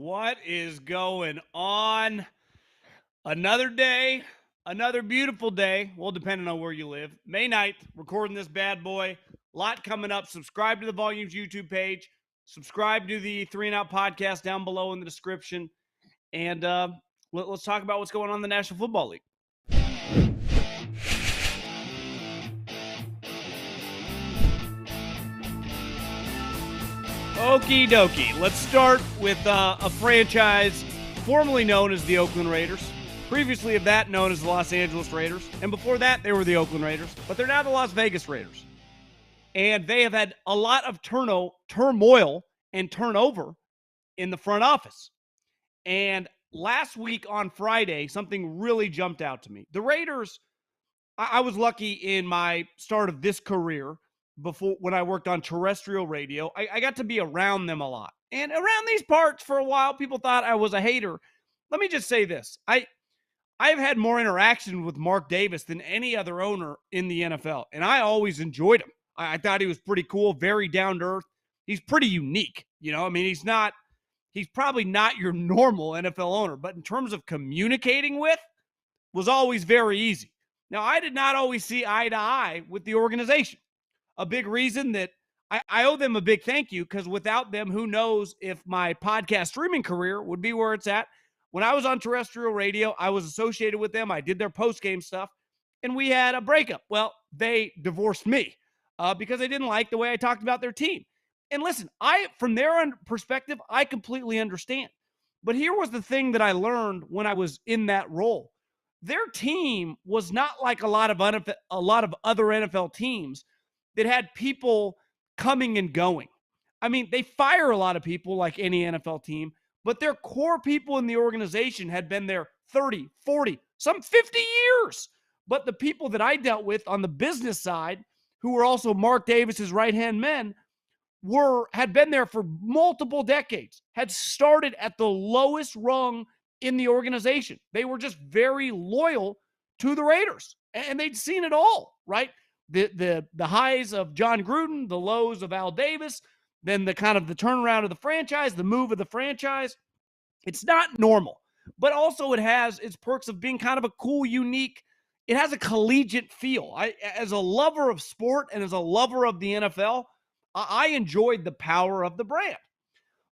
What is going on? Another day, another beautiful day. Well, depending on where you live. May 9th, recording this bad boy. Lot coming up. Subscribe to the Volumes YouTube page. Subscribe to the 3 and Out podcast down below in the description. And let's talk about what's going on in the National Football League. Okie dokie. Let's start with a franchise formerly known as the Oakland Raiders. Previously of that, known as the Los Angeles Raiders. And before that, they were the Oakland Raiders. But they're now the Las Vegas Raiders. And they have had a lot of turmoil and turnover in the front office. And last week on Friday, something really jumped out to me. The Raiders, I was lucky in my start of this career before when I worked on terrestrial radio. I got to be around them a lot. And around these parts for a while, people thought I was a hater. Let me just say this. I've had more interaction with Mark Davis than any other owner in the NFL, and I always enjoyed him. I thought he was pretty cool, very down to earth. He's pretty unique. I mean, he's probably not your normal NFL owner, but in terms of communicating with, was always very easy. Now, I did not always see eye to eye with the organization. A big reason that I owe them a big thank you, because without them, who knows if my podcast streaming career would be where it's at. When I was on terrestrial radio, I was associated with them. I did their post-game stuff, and we had a breakup. Well, they divorced me because they didn't like the way I talked about their team. And listen, from their perspective, I completely understand. But here was the thing that I learned when I was in that role. Their team was not like a lot of other NFL teams that had people coming and going. I mean, they fire a lot of people like any NFL team, but their core people in the organization had been there 30, 40, some 50 years. But the people that I dealt with on the business side, who were also Mark Davis's right-hand men, had been there for multiple decades, had started at the lowest rung in the organization. They were just very loyal to the Raiders, and they'd seen it all, right? The highs of John Gruden, the lows of Al Davis, then the kind of the turnaround of the franchise, the move of the franchise. It's not normal, but also it has its perks of being kind of a cool, unique, it has a collegiate feel. As a lover of sport and as a lover of the NFL, I enjoyed the power of the brand.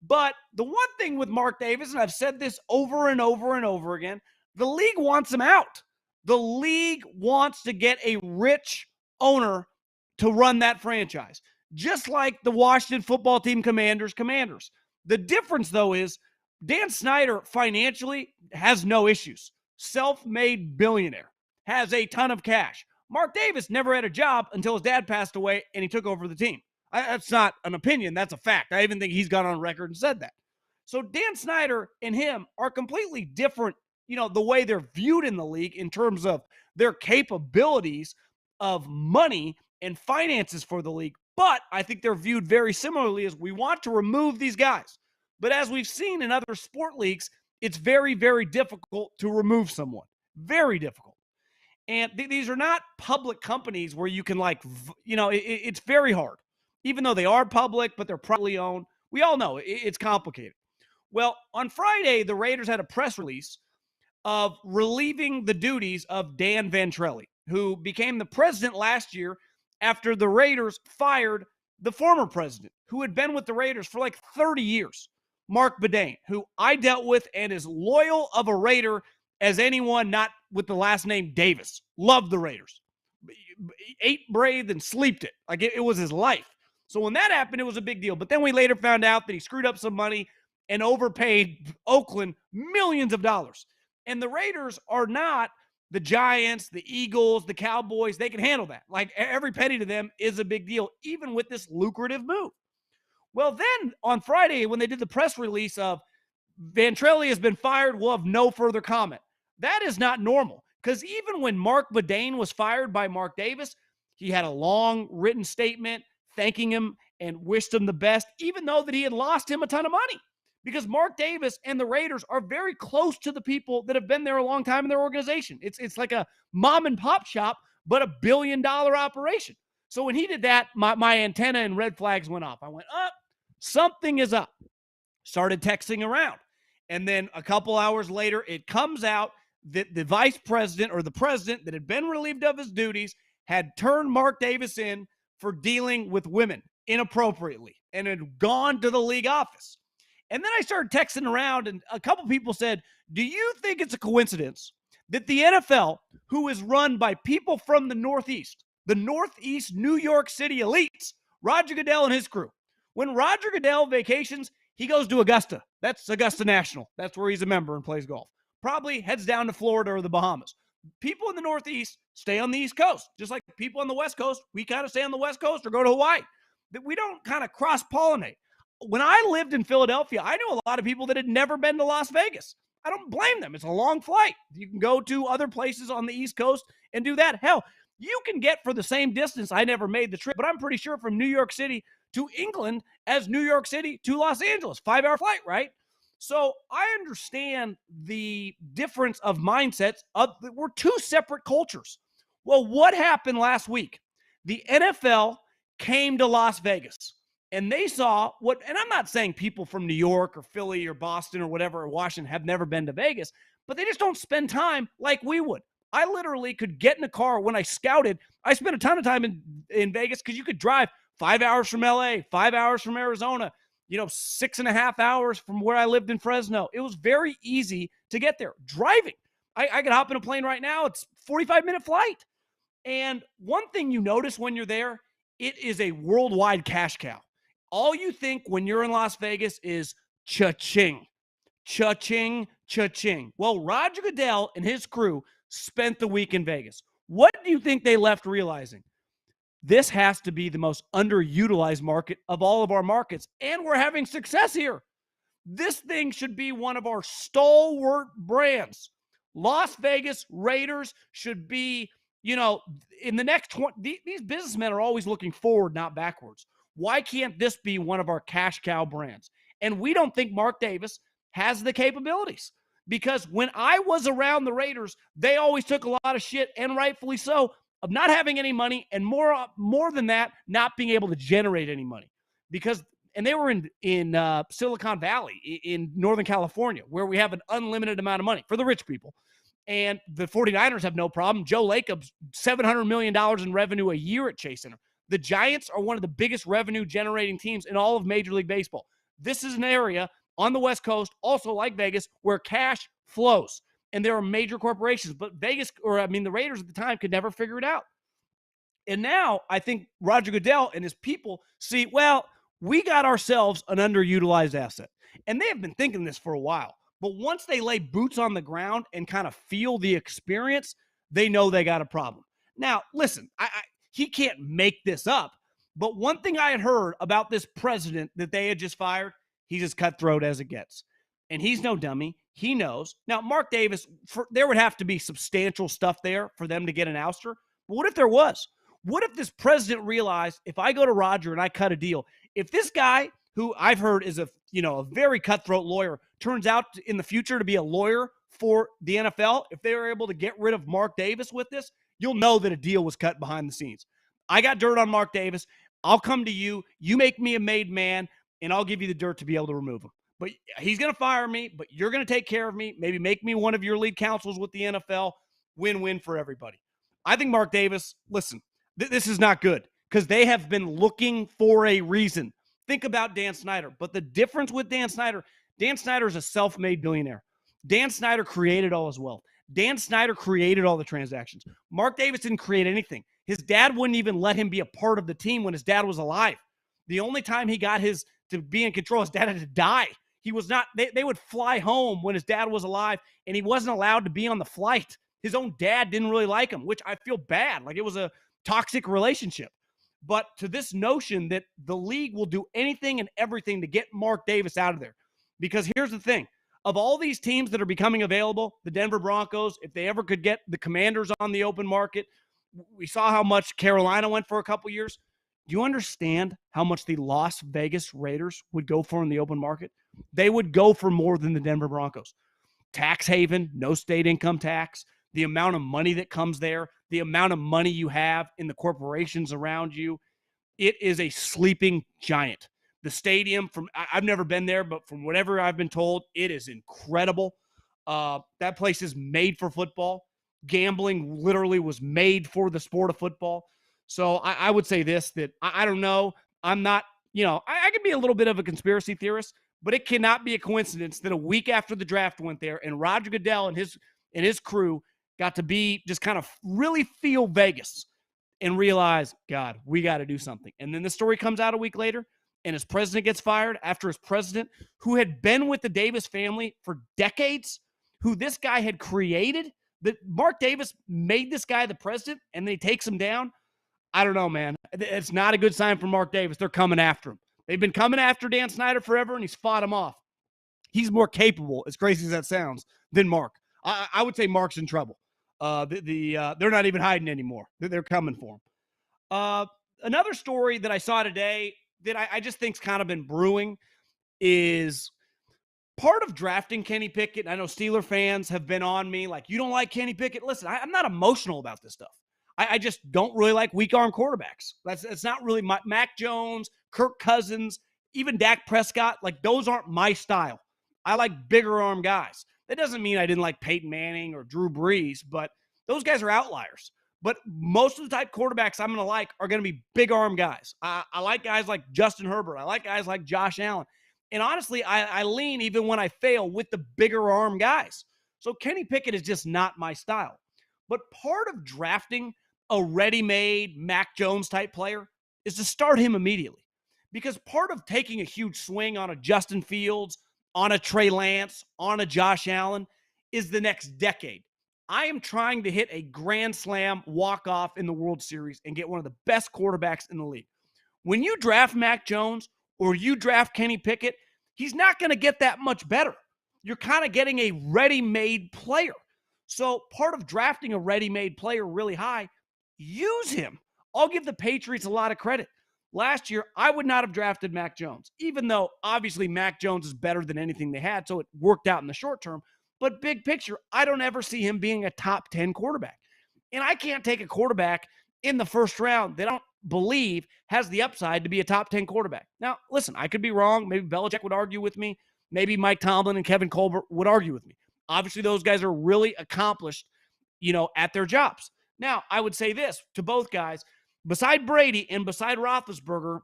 But the one thing with Mark Davis, and I've said this over and over and over again, the league wants him out. The league wants to get a rich owner to run that franchise, just like the Washington football team commanders. The difference, though, is Dan Snyder financially has no issues. Self-made billionaire, has a ton of cash. Mark Davis never had a job until his dad passed away and he took over the team. That's not an opinion. That's a fact. I even think he's gone on record and said that. So Dan Snyder and him are completely different, the way they're viewed in the league in terms of their capabilities of money and finances for the league. But I think they're viewed very similarly as we want to remove these guys. But as we've seen in other sport leagues, it's very, very difficult to remove someone. Very difficult. And these are not public companies where you can it's very hard. Even though they are public, but they're privately owned. We all know it's complicated. Well, on Friday, the Raiders had a press release of relieving the duties of Dan Ventrelli, who became the president last year after the Raiders fired the former president, who had been with the Raiders for like 30 years, Mark Bedane, who I dealt with and is loyal of a Raider as anyone not with the last name Davis. Loved the Raiders. Ate, breathed, and sleeped it. Like it was his life. So when that happened, it was a big deal. But then we later found out that he screwed up some money and overpaid Oakland millions of dollars. And the Raiders are not the Giants, the Eagles, the Cowboys. They can handle that. Like every penny to them is a big deal, even with this lucrative move. Well, then on Friday, when they did the press release of Ventrelli has been fired, we'll have no further comment. That is not normal, because even when Mark Bedane was fired by Mark Davis, he had a long written statement thanking him and wished him the best, even though that he had lost him a ton of money. Because Mark Davis and the Raiders are very close to the people that have been there a long time in their organization. It's like a mom and pop shop, but $1 billion operation. So when he did that, my antenna and red flags went off. I went, something is up. Started texting around. And then a couple hours later, it comes out that the vice president or the president that had been relieved of his duties had turned Mark Davis in for dealing with women inappropriately and had gone to the league office. And then I started texting around, and a couple people said, do you think it's a coincidence that the NFL, who is run by people from the Northeast New York City elites, Roger Goodell and his crew, when Roger Goodell vacations, he goes to Augusta. That's Augusta National. That's where he's a member and plays golf. Probably heads down to Florida or the Bahamas. People in the Northeast stay on the East Coast, just like people on the West Coast. We kind of stay on the West Coast or go to Hawaii. That we don't kind of cross-pollinate. When I lived in Philadelphia, I knew a lot of people that had never been to Las Vegas. I don't blame them. It's a long flight. You can go to other places on the East Coast and do that. Hell, you can get for the same distance. I never made the trip, but I'm pretty sure from New York City to England as New York City to Los Angeles. 5-hour flight, right? So I understand the difference of mindsets. We're two separate cultures. Well, what happened last week? The NFL came to Las Vegas and they saw what, and I'm not saying people from New York or Philly or Boston or whatever, or Washington have never been to Vegas, but they just don't spend time like we would. I literally could get in a car when I scouted. I spent a ton of time in Vegas because you could drive 5 hours from LA, 5 hours from Arizona, 6.5 hours from where I lived in Fresno. It was very easy to get there. Driving. I could hop in a plane right now. It's a 45-minute flight. And one thing you notice when you're there, it is a worldwide cash cow. All you think when you're in Las Vegas is cha-ching, cha-ching, cha-ching. Well, Roger Goodell and his crew spent the week in Vegas. What do you think they left realizing? This has to be the most underutilized market of all of our markets, and we're having success here. This thing should be one of our stalwart brands. Las Vegas Raiders should be, in the next 20, these businessmen are always looking forward, not backwards. Why can't this be one of our cash cow brands? And we don't think Mark Davis has the capabilities. Because when I was around the Raiders, they always took a lot of shit, and rightfully so, of not having any money, and more than that, not being able to generate any money. And they were in Silicon Valley, in Northern California, where we have an unlimited amount of money for the rich people. And the 49ers have no problem. Joe Lacob's $700 million in revenue a year at Chase Center. The Giants are one of the biggest revenue-generating teams in all of Major League Baseball. This is an area on the West Coast, also like Vegas, where cash flows. And there are major corporations. But the Raiders at the time could never figure it out. And now I think Roger Goodell and his people see, well, we got ourselves an underutilized asset. And they have been thinking this for a while. But once they lay boots on the ground and kind of feel the experience, they know they got a problem. Now, listen, he can't make this up. But one thing I had heard about this president that they had just fired, he's as cutthroat as it gets. And he's no dummy. He knows. Now, Mark Davis, there would have to be substantial stuff there for them to get an ouster. But what if there was? What if this president realized, if I go to Roger and I cut a deal, if this guy, who I've heard is a very cutthroat lawyer, turns out in the future to be a lawyer for the NFL, if they were able to get rid of Mark Davis with this, you'll know that a deal was cut behind the scenes. I got dirt on Mark Davis. I'll come to you. You make me a made man, and I'll give you the dirt to be able to remove him. But he's going to fire me, but you're going to take care of me, maybe make me one of your lead counsels with the NFL. Win-win for everybody. I think Mark Davis, listen, this is not good because they have been looking for a reason. Think about Dan Snyder. But the difference with Dan Snyder is a self-made billionaire. Dan Snyder created all his wealth. Dan Snyder created all the transactions. Mark Davis didn't create anything. His dad wouldn't even let him be a part of the team when his dad was alive. The only time he got to be in control, his dad had to die. He was not, they would fly home when his dad was alive, and he wasn't allowed to be on the flight. His own dad didn't really like him, which I feel bad. Like, it was a toxic relationship. But to this notion that the league will do anything and everything to get Mark Davis out of there. Because here's the thing. Of all these teams that are becoming available, the Denver Broncos, if they ever could get the Commanders on the open market, we saw how much Carolina went for a couple years. Do you understand how much the Las Vegas Raiders would go for in the open market? They would go for more than the Denver Broncos. Tax haven, no state income tax, the amount of money that comes there, the amount of money you have in the corporations around you. It is a sleeping giant. The stadium, I've never been there, but from whatever I've been told, it is incredible. That place is made for football. Gambling literally was made for the sport of football. So I would say this, that I don't know. I'm not, I can be a little bit of a conspiracy theorist, but it cannot be a coincidence that a week after the draft went there and Roger Goodell and his crew got to be just kind of really feel Vegas and realize, God, we got to do something. And then the story comes out a week later and his president gets fired after his president, who had been with the Davis family for decades, who this guy had created, that Mark Davis made this guy the president, and then he takes him down. I don't know, man. It's not a good sign for Mark Davis. They're coming after him. They've been coming after Dan Snyder forever, and he's fought him off. He's more capable, as crazy as that sounds, than Mark. I would say Mark's in trouble. They're not even hiding anymore. They're coming for him. Another story that I saw today that I just think's kind of been brewing is part of drafting Kenny Pickett. I know Steeler fans have been on me like, you don't like Kenny Pickett? Listen, I'm not emotional about this stuff. I just don't really like weak arm quarterbacks. That's not really Mac Jones, Kirk Cousins, even Dak Prescott. Like, those aren't my style. I like bigger arm guys. That doesn't mean I didn't like Peyton Manning or Drew Brees, but those guys are outliers. But most of the type quarterbacks I'm going to like are going to be big arm guys. I like guys like Justin Herbert. I like guys like Josh Allen. And honestly, I lean, even when I fail, with the bigger arm guys. So Kenny Pickett is just not my style. But part of drafting a ready-made Mac Jones type player is to start him immediately. Because part of taking a huge swing on a Justin Fields, on a Trey Lance, on a Josh Allen is the next decade. I am trying to hit a grand slam walk-off in the World Series and get one of the best quarterbacks in the league. When you draft Mac Jones or you draft Kenny Pickett, he's not going to get that much better. You're kind of getting a ready-made player. So part of drafting a ready-made player really high, use him. I'll give the Patriots a lot of credit. Last year, I would not have drafted Mac Jones, even though obviously Mac Jones is better than anything they had, so it worked out in the short term. But big picture, I don't ever see him being a top 10 quarterback. And I can't take a quarterback in the first round that I don't believe has the upside to be a top 10 quarterback. Now, listen, I could be wrong. Maybe Belichick would argue with me. Maybe Mike Tomlin and Kevin Colbert would argue with me. Obviously, those guys are really accomplished, at their jobs. Now, I would say this to both guys. Beside Brady and beside Roethlisberger,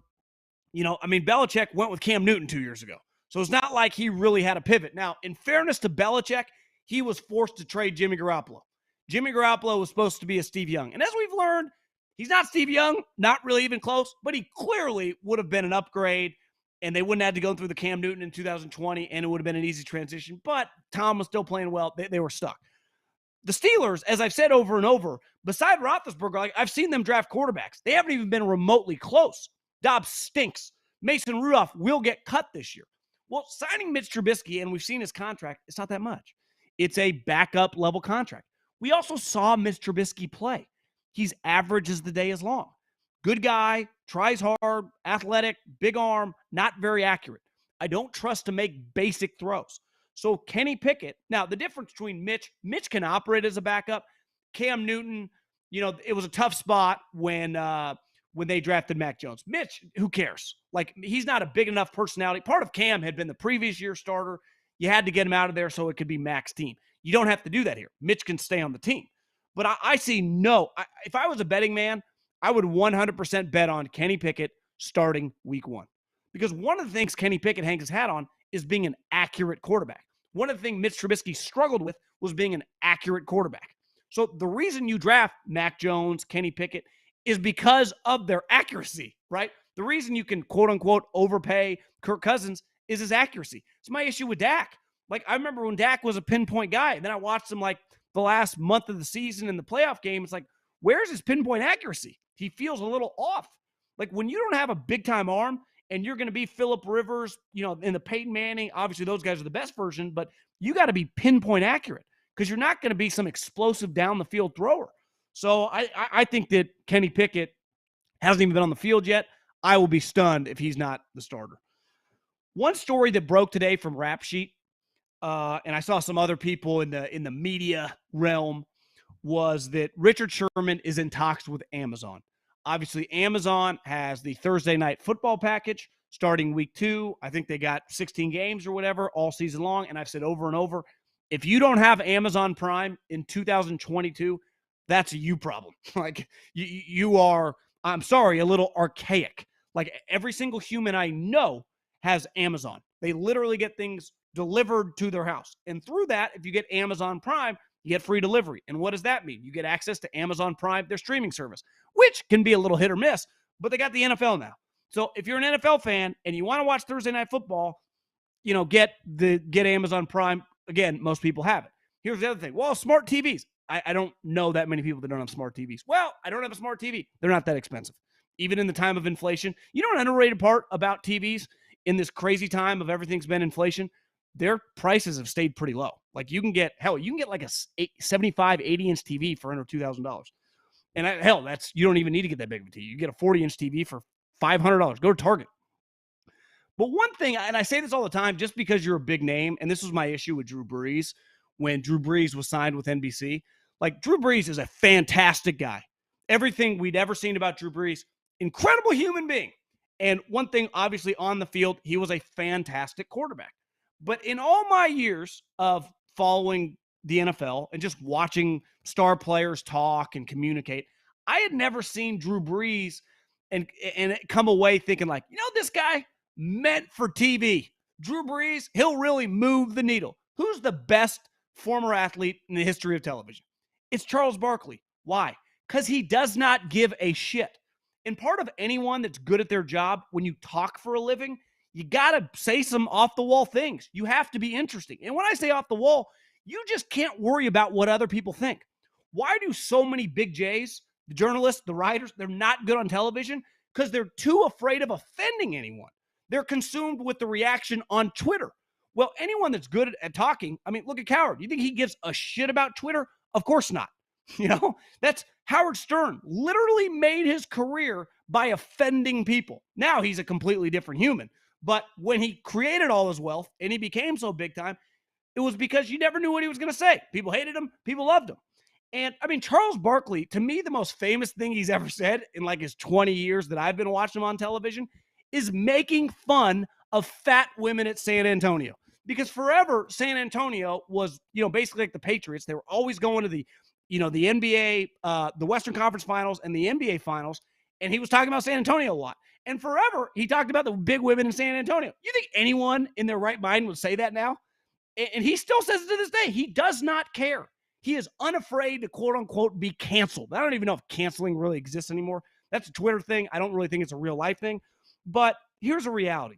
Belichick went with Cam Newton 2 years ago. So it's not like he really had a pivot. Now, in fairness to Belichick, he was forced to trade Jimmy Garoppolo. Jimmy Garoppolo was supposed to be a Steve Young. And as we've learned, he's not Steve Young, not really even close, but he clearly would have been an upgrade, and they wouldn't have to go through the Cam Newton in 2020, and it would have been an easy transition. But Tom was still playing well. They were stuck. The Steelers, as I've said over and over, beside Roethlisberger, I've seen them draft quarterbacks. They haven't even been remotely close. Dobbs stinks. Mason Rudolph will get cut this year. Well, signing Mitch Trubisky, and we've seen his contract, it's not that much. It's a backup level contract. We also saw Mitch Trubisky play. He's average as the day is long. Good guy, tries hard, athletic, big arm, not very accurate. I don't trust to make basic throws. So Kenny Pickett, now the difference between Mitch can operate as a backup. Cam Newton, it was a tough spot when they drafted Mac Jones. Mitch, who cares? Like, he's not a big enough personality. Part of Cam had been the previous year starter. You had to get him out of there so it could be Mac's team. You don't have to do that here. Mitch can stay on the team. But I see no. If I was a betting man, I would 100% bet on Kenny Pickett starting week 1. Because one of the things Kenny Pickett hangs his hat on is being an accurate quarterback. One of the things Mitch Trubisky struggled with was being an accurate quarterback. So the reason you draft Mac Jones, Kenny Pickett, is because of their accuracy, right? The reason you can, quote-unquote, overpay Kirk Cousins is his accuracy. It's my issue with Dak. Like, I remember when Dak was a pinpoint guy, and then I watched him, like, the last month of the season in the playoff game. It's like, where's his pinpoint accuracy? He feels a little off. Like, when you don't have a big-time arm, and you're going to be Phillip Rivers, in the Peyton Manning, obviously those guys are the best version, but you got to be pinpoint accurate because you're not going to be some explosive down-the-field thrower. So I think that Kenny Pickett hasn't even been on the field yet. I will be stunned if he's not the starter. One story that broke today from Rap Sheet, and I saw some other people in the media realm, was that Richard Sherman is in talks with Amazon. Obviously, Amazon has the Thursday Night Football package, starting week 2. I think they got 16 games or whatever all season long. And I've said over and over, if you don't have Amazon Prime in 2022, that's a you problem. Like you are, I'm sorry, a little archaic. Like every single human I know has Amazon. They literally get things delivered to their house. And through that, if you get Amazon Prime, you get free delivery. And what does that mean? You get access to Amazon Prime, their streaming service, which can be a little hit or miss, but they got the NFL now. So if you're an NFL fan and you want to watch Thursday Night Football, get Amazon Prime. Again, most people have it. Here's the other thing. Well, smart TVs. I don't know that many people that don't have smart TVs. Well, I don't have a smart TV. They're not that expensive. Even in the time of inflation. You know an underrated part about TVs in this crazy time of everything's been inflation? Their prices have stayed pretty low. Like you can get like a 75, 80-inch TV for under $2,000. And you don't even need to get that big of a TV. You get a 40-inch TV for $500. Go to Target. But one thing, and I say this all the time, just because you're a big name, and this was my issue with Drew Brees when Drew Brees was signed with NBC. Like, Drew Brees is a fantastic guy. Everything we'd ever seen about Drew Brees, incredible human being. And one thing, obviously, on the field, he was a fantastic quarterback. But in all my years of following the NFL and just watching star players talk and communicate, I had never seen Drew Brees and come away thinking like, this guy meant for TV. Drew Brees, he'll really move the needle. Who's the best former athlete in the history of television? It's Charles Barkley. Why? Because he does not give a shit. And part of anyone that's good at their job, when you talk for a living, you got to say some off-the-wall things. You have to be interesting. And when I say off the wall, you just can't worry about what other people think. Why do so many big J's, the journalists, the writers, they're not good on television? Because they're too afraid of offending anyone. They're consumed with the reaction on Twitter. Well, anyone that's good at talking, look at Coward. You think he gives a shit about Twitter? Of course not. That's Howard Stern literally made his career by offending people. Now he's a completely different human. But when he created all his wealth and he became so big time, it was because you never knew what he was going to say. People hated him. People loved him. And Charles Barkley, to me, the most famous thing he's ever said in like his 20 years that I've been watching him on television is making fun of fat women at San Antonio. Because forever, San Antonio was, basically like the Patriots. They were always going to the NBA, the Western Conference Finals and the NBA Finals. And he was talking about San Antonio a lot. And forever, he talked about the big women in San Antonio. You think anyone in their right mind would say that now? And he still says it to this day. He does not care. He is unafraid to, quote unquote, be canceled. I don't even know if canceling really exists anymore. That's a Twitter thing. I don't really think it's a real life thing. But here's a reality.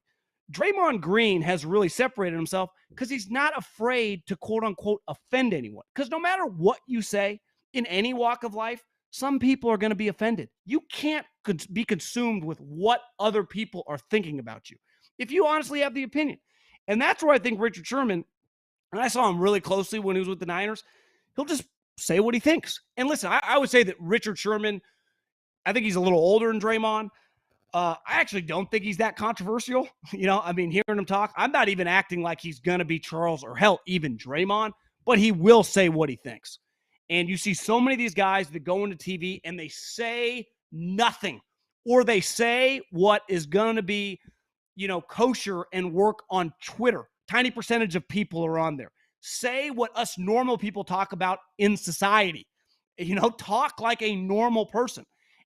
Draymond Green has really separated himself because he's not afraid to, quote unquote, offend anyone. Because no matter what you say in any walk of life, some people are going to be offended. You can't be consumed with what other people are thinking about you if you honestly have the opinion. And that's where I think Richard Sherman, and I saw him really closely when he was with the Niners, he'll just say what he thinks. And listen, I would say that Richard Sherman, I think he's a little older than Draymond. I actually don't think he's that controversial. Hearing him talk, I'm not even acting like he's going to be Charles or hell, even Draymond, but he will say what he thinks. And you see so many of these guys that go into TV and they say nothing, or they say what is going to be, kosher and work on Twitter. Tiny percentage of people are on there. Say what us normal people talk about in society. Talk like a normal person.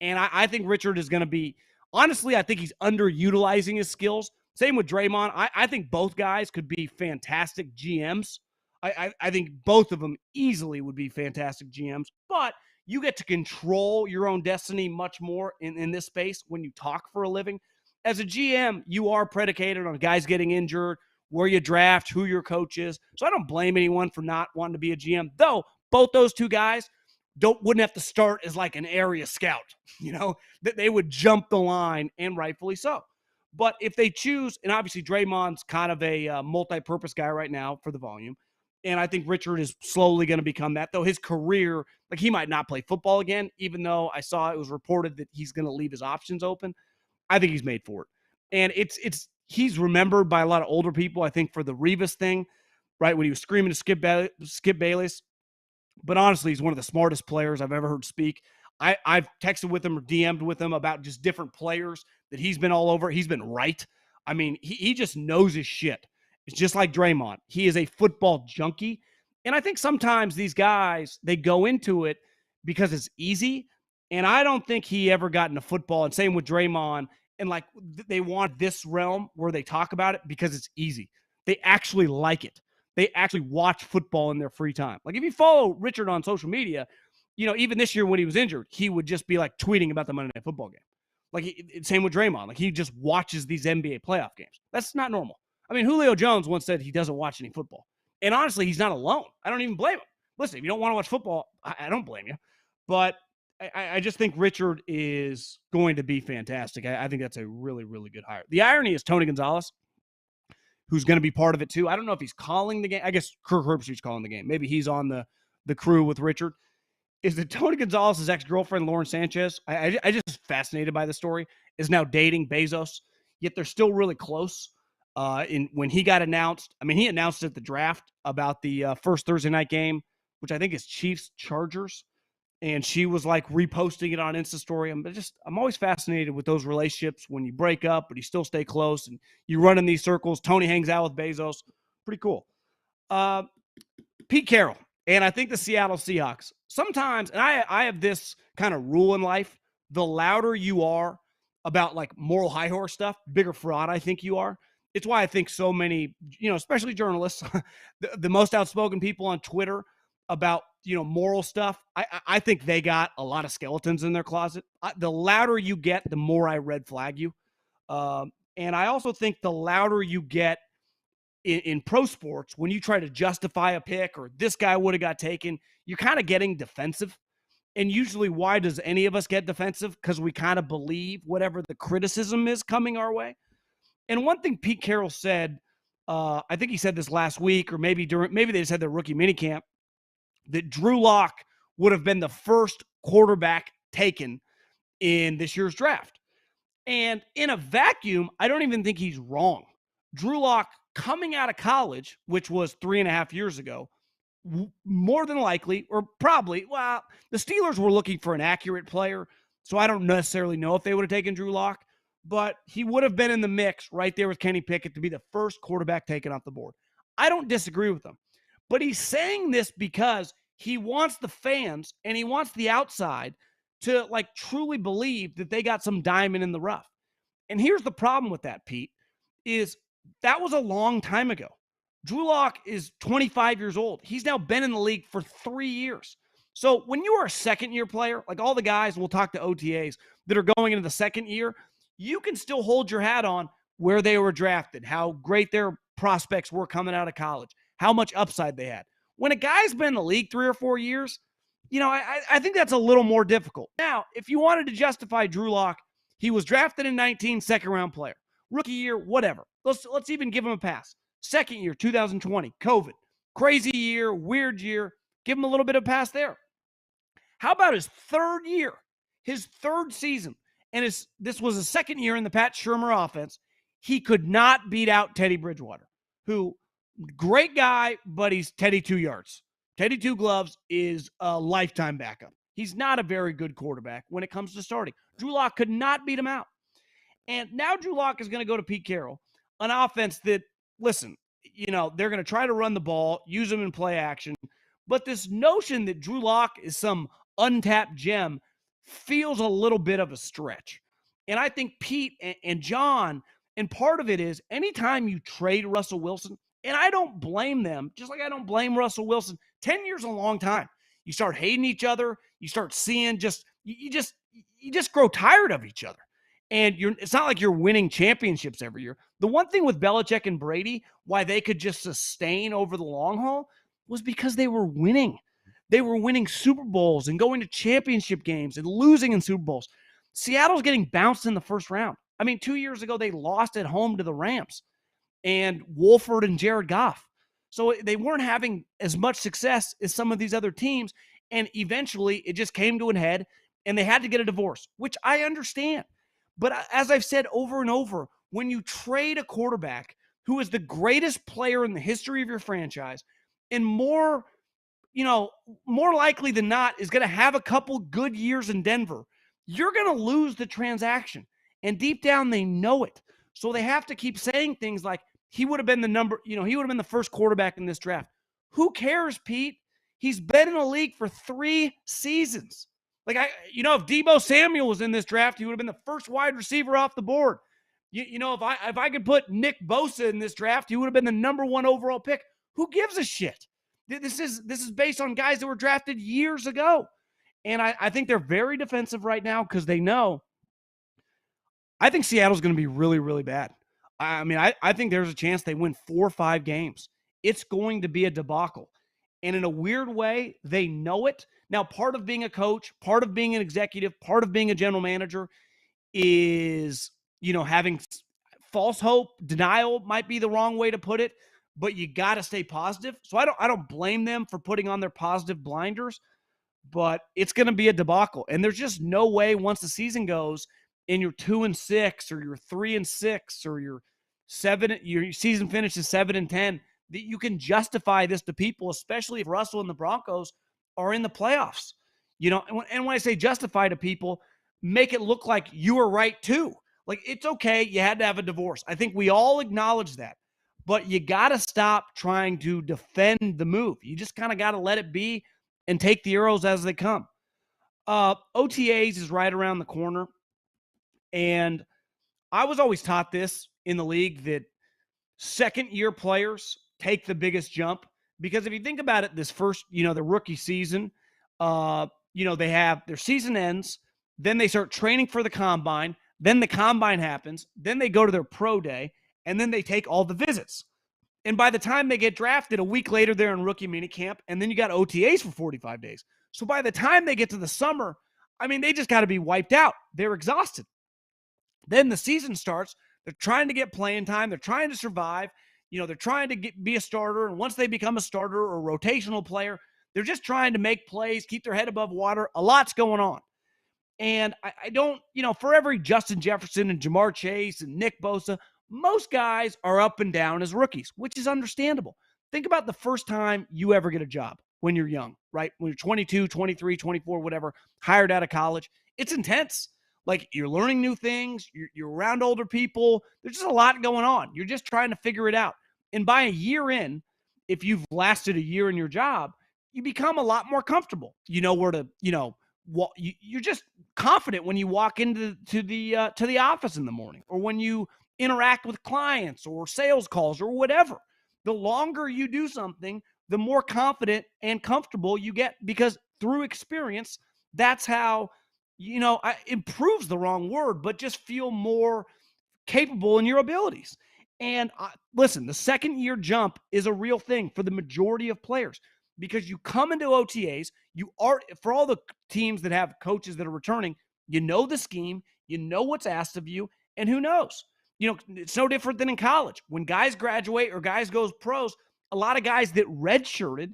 And I think Richard is going to be, honestly, I think he's underutilizing his skills. Same with Draymond. I think both guys could be fantastic GMs. I think both of them easily would be fantastic GMs. But you get to control your own destiny much more in this space when you talk for a living. As a GM, you are predicated on guys getting injured, where you draft, who your coach is. So I don't blame anyone for not wanting to be a GM. Though both those two guys wouldn't have to start as like an area scout, that they would jump the line, and rightfully so. But if they choose, and obviously Draymond's kind of a multi-purpose guy right now for the volume, and I think Richard is slowly going to become that, though his career, like he might not play football again, even though I saw it was reported that he's going to leave his options open. I think he's made for it. And he's remembered by a lot of older people, I think, for the Revis thing, right? When he was screaming to Skip Bayless. But honestly, he's one of the smartest players I've ever heard speak. I've texted with him or DM'd with him about just different players that he's been all over. He's been right. I mean, he just knows his shit. It's just like Draymond. He is a football junkie. And I think sometimes these guys, they go into it because it's easy. And I don't think he ever got into football. And same with Draymond. And like they want this realm where they talk about it because it's easy. They actually like it. They actually watch football in their free time. Like if you follow Richard on social media, even this year when he was injured, he would just be like tweeting about the Monday Night Football game. Like same with Draymond. Like he just watches these NBA playoff games. That's not normal. I mean, Julio Jones once said he doesn't watch any football. And honestly, he's not alone. I don't even blame him. Listen, if you don't want to watch football, I don't blame you. But I just think Richard is going to be fantastic. I think that's a really, really good hire. The irony is Tony Gonzalez, who's going to be part of it too. I don't know if he's calling the game. I guess Kirk Herbstreit's calling the game. Maybe he's on the crew with Richard. Is that Tony Gonzalez's ex-girlfriend, Lauren Sanchez, I just fascinated by the story, is now dating Bezos, yet they're still really close. When he got announced, I mean, he announced at the draft about the first Thursday night game, which I think is Chiefs-Chargers, and she was like reposting it on Insta story. I'm always fascinated with those relationships when you break up, but you still stay close, and you run in these circles. Tony hangs out with Bezos. Pretty cool. Pete Carroll. And I think the Seattle Seahawks, sometimes, and I have this kind of rule in life, the louder you are about like moral high horse stuff, bigger fraud I think you are. It's why I think so many, especially journalists, the most outspoken people on Twitter about, moral stuff, I think they got a lot of skeletons in their closet. The louder you get, the more I red flag you. And I also think the louder you get, in pro sports, when you try to justify a pick or this guy would have got taken, you're kind of getting defensive. And usually, why does any of us get defensive? Because we kind of believe whatever the criticism is coming our way. And one thing Pete Carroll said, I think he said this last week, or maybe they just had their rookie minicamp, that Drew Lock would have been the first quarterback taken in this year's draft. And in a vacuum, I don't even think he's wrong. Drew Lock, coming out of college, which was 3.5 years ago, more than likely, or probably, the Steelers were looking for an accurate player, so I don't necessarily know if they would have taken Drew Lock, but he would have been in the mix right there with Kenny Pickett to be the first quarterback taken off the board. I don't disagree with him, but he's saying this because he wants the fans and he wants the outside to like truly believe that they got some diamond in the rough. And here's the problem with that, Pete, is that was a long time ago. Drew Lock is 25 years old. He's now been in the league for 3 years. So when you are a second-year player, like all the guys, we'll talk to OTAs, that are going into the second year, you can still hold your hat on where they were drafted, how great their prospects were coming out of college, how much upside they had. When a guy's been in the league 3 or 4 years, I think that's a little more difficult. Now, if you wanted to justify Drew Lock, he was drafted in 19, second-round player. Rookie year, whatever. Let's even give him a pass. Second year, 2020, COVID. Crazy year, weird year. Give him a little bit of a pass there. How about his third year, his third season, and this was his second year in the Pat Shurmur offense. He could not beat out Teddy Bridgewater, who, great guy, but he's Teddy 2 yards. Teddy 2 gloves is a lifetime backup. He's not a very good quarterback when it comes to starting. Drew Lock could not beat him out. And now Drew Lock is going to go to Pete Carroll, an offense that, listen, they're going to try to run the ball, use them in play action. But this notion that Drew Lock is some untapped gem feels a little bit of a stretch. And I think Pete and John, and part of it is anytime you trade Russell Wilson, and I don't blame them, just like I don't blame Russell Wilson, 10 years is a long time. You start hating each other. You start seeing you just grow tired of each other. And it's not like you're winning championships every year. The one thing with Belichick and Brady, why they could just sustain over the long haul, was because they were winning. They were winning Super Bowls and going to championship games and losing in Super Bowls. Seattle's getting bounced in the first round. I mean, 2 years ago, they lost at home to the Rams and Wolford and Jared Goff. So they weren't having as much success as some of these other teams. And eventually, it just came to an head, and they had to get a divorce, which I understand. But as I've said over and over, when you trade a quarterback who is the greatest player in the history of your franchise and more likely than not is going to have a couple good years in Denver, you're going to lose the transaction. And deep down, they know it. So they have to keep saying things like, he would have been he would have been the first quarterback in this draft. Who cares, Pete? He's been in the league for 3 seasons. Like, if Deebo Samuel was in this draft, he would have been the first wide receiver off the board. If I could put Nick Bosa in this draft, he would have been the number 1 overall pick. Who gives a shit? This is based on guys that were drafted years ago. And I think they're very defensive right now because they know. I think Seattle's going to be really, really bad. I mean, I think there's a chance they win 4 or 5 games. It's going to be a debacle. And in a weird way, they know it. Now, part of being a coach, part of being an executive, part of being a general manager is, having false hope. Denial might be the wrong way to put it, but you got to stay positive. So I don't blame them for putting on their positive blinders, but it's going to be a debacle. And there's just no way once the season goes and you're 2-6 or you're 3-6 or your season finishes 7-10, that you can justify this to people, especially if Russell and the Broncos are in the playoffs. And when I say justify to people, make it look like you were right too. Like, it's okay, you had to have a divorce. I think we all acknowledge that. But you got to stop trying to defend the move. You just kind of got to let it be and take the arrows as they come. OTAs is right around the corner. And I was always taught this in the league, that second-year players take the biggest jump. Because if you think about it, this first, the rookie season, they have their season ends, then they start training for the combine, then the combine happens, then they go to their pro day, and then they take all the visits. And by the time they get drafted, a week later, they're in rookie minicamp, and then you got OTAs for 45 days. So by the time they get to the summer, I mean, they just got to be wiped out. They're exhausted. Then the season starts. They're trying to get playing time. They're trying to survive. They're trying to be a starter. And once they become a starter or a rotational player, they're just trying to make plays, keep their head above water. A lot's going on. And I don't, for every Justin Jefferson and Jamar Chase and Nick Bosa, most guys are up and down as rookies, which is understandable. Think about the first time you ever get a job when you're young, right? When you're 22, 23, 24, whatever, hired out of college. It's intense. Like, you're learning new things. You're around older people. There's just a lot going on. You're just trying to figure it out. And by a year in, if you've lasted a year in your job, you become a lot more comfortable. You know where to, you're just confident when you walk into the office in the morning, or when you interact with clients or sales calls or whatever. The longer you do something, the more confident and comfortable you get, because through experience, that's how, improves the wrong word, but just feel more capable in your abilities. And listen, the second-year jump is a real thing for the majority of players, because you come into OTAs, for all the teams that have coaches that are returning, you know the scheme, you know what's asked of you, and who knows? It's no different than in college. When guys graduate or guys goes pros, a lot of guys that redshirted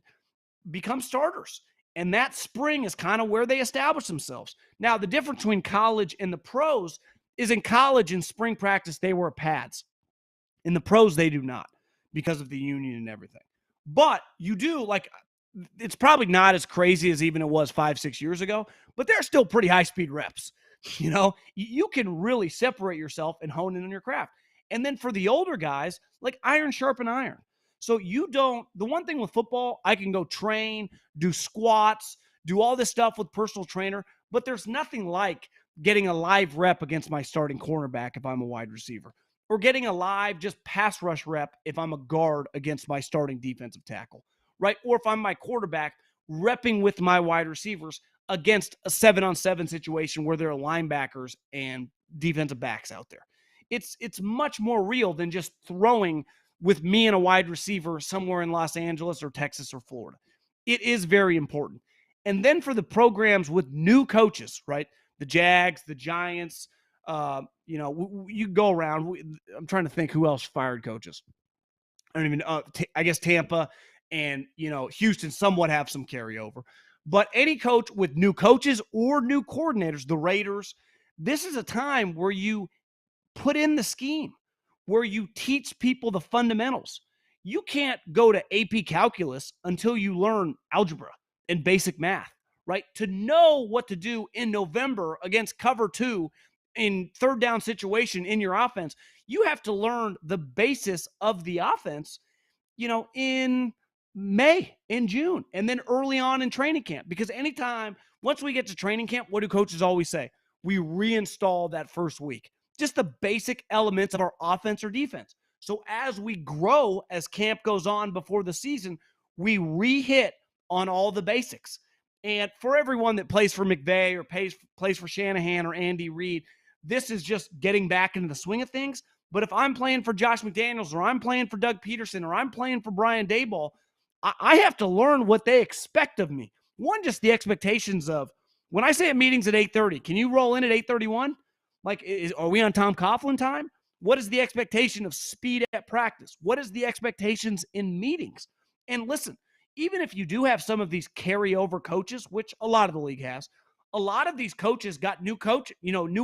become starters. And that spring is kind of where they establish themselves. Now, the difference between college and the pros is, in college, in spring practice, they wear pads. In the pros, they do not, because of the union and everything. But you do, it's probably not as crazy as even it was 5-6 years ago, but they're still pretty high-speed reps. You can really separate yourself and hone in on your craft. And then for the older guys, like, iron sharpen iron. So the one thing with football, I can go train, do squats, do all this stuff with personal trainer, but there's nothing like getting a live rep against my starting cornerback if I'm a wide receiver, or getting a live just pass rush rep if I'm a guard against my starting defensive tackle, right? Or if I'm my quarterback, repping with my wide receivers against a 7-on-7 situation where there are linebackers and defensive backs out there. It's much more real than just throwing with me and a wide receiver somewhere in Los Angeles or Texas or Florida. It is very important. And then for the programs with new coaches, right? The Jags, the Giants, you go around. I'm trying to think who else fired coaches. I don't even know. I guess Tampa and, Houston somewhat have some carryover. But any coach with new coaches or new coordinators, the Raiders, this is a time where you put in the scheme, where you teach people the fundamentals. You can't go to AP calculus until you learn algebra and basic math, right? To know what to do in November against cover 2 in third down situation in your offense, you have to learn the basis of the offense, in May, in June, and then early on in training camp. Because once we get to training camp, what do coaches always say? We reinstall that first week, just the basic elements of our offense or defense. So as we grow, as camp goes on before the season, we re-hit on all the basics. And for everyone that plays for McVay or plays for Shanahan or Andy Reid, this is just getting back into the swing of things. But if I'm playing for Josh McDaniels or I'm playing for Doug Peterson or I'm playing for Brian Daboll, I have to learn what they expect of me. One, just the expectations of, when I say a meeting's at 8:30, can you roll in at 8:31? Like, are we on Tom Coughlin time? What is the expectation of speed at practice? What is the expectations in meetings? And listen, even if you do have some of these carryover coaches, which a lot of the league has, a lot of these coaches got new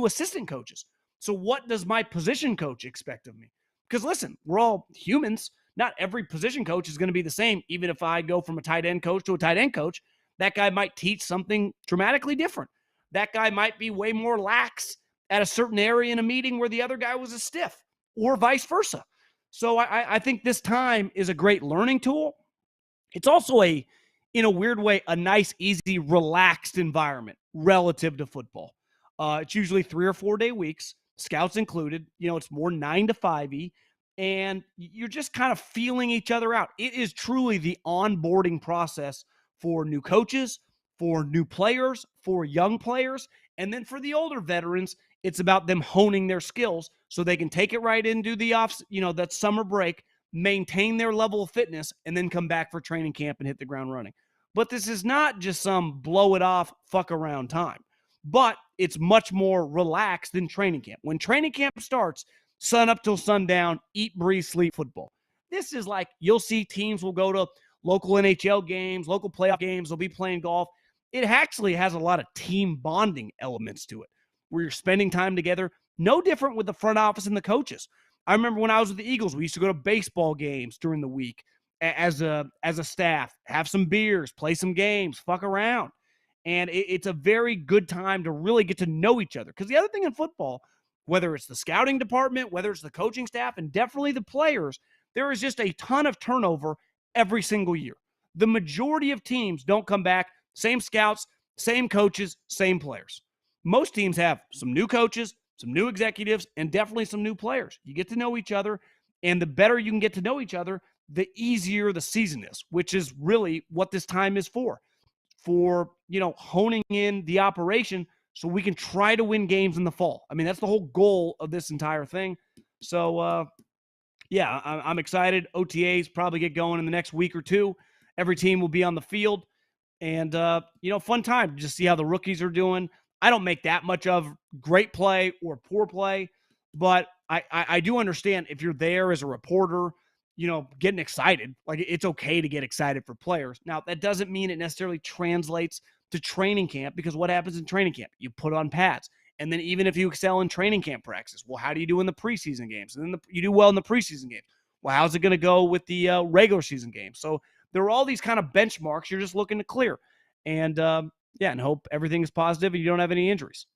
assistant coaches. So what does my position coach expect of me? Because listen, we're all humans. Not every position coach is going to be the same. Even if I go from a tight end coach to a tight end coach, that guy might teach something dramatically different. That guy might be way more lax at a certain area in a meeting where the other guy was a stiff, or vice versa. So I think this time is a great learning tool. It's also in a weird way, a nice, easy, relaxed environment relative to football. It's usually 3 or 4 day weeks, scouts included. It's more 9 to 5-y, and you're just kind of feeling each other out. It is truly the onboarding process for new coaches, for new players, for young players, and then for the older veterans, it's about them honing their skills so they can take it right into the that summer break, maintain their level of fitness, and then come back for training camp and hit the ground running. But this is not just some blow it off, fuck around time. But it's much more relaxed than training camp. When training camp starts, sun up till sundown, eat, breathe, sleep football. This is like, you'll see teams will go to local NHL games, local playoff games, they'll be playing golf. It actually has a lot of team bonding elements to it, where you're spending time together. No different with the front office and the coaches. I remember when I was with the Eagles, we used to go to baseball games during the week as a staff, have some beers, play some games, fuck around. And it's a very good time to really get to know each other. Because the other thing in football, whether it's the scouting department, whether it's the coaching staff, and definitely the players, there is just a ton of turnover every single year. The majority of teams don't come back, same scouts, same coaches, same players. Most teams have some new coaches, some new executives, and definitely some new players. You get to know each other, and the better you can get to know each other, the easier the season is, which is really what this time is for, honing in the operation so we can try to win games in the fall. I mean, that's the whole goal of this entire thing. So, yeah, I'm excited. OTAs probably get going in the next week or two. Every team will be on the field. And, fun time to just see how the rookies are doing. I don't make that much of great play or poor play, but I do understand if you're there as a reporter, getting excited. Like, it's okay to get excited for players. Now, that doesn't mean it necessarily translates to training camp, because what happens in training camp? You put on pads. And then even if you excel in training camp practice, well, how do you do in the preseason games? And then you do well in the preseason games. Well, how's it going to go with the regular season games? So there are all these kind of benchmarks you're just looking to clear. And, and hope everything is positive and you don't have any injuries.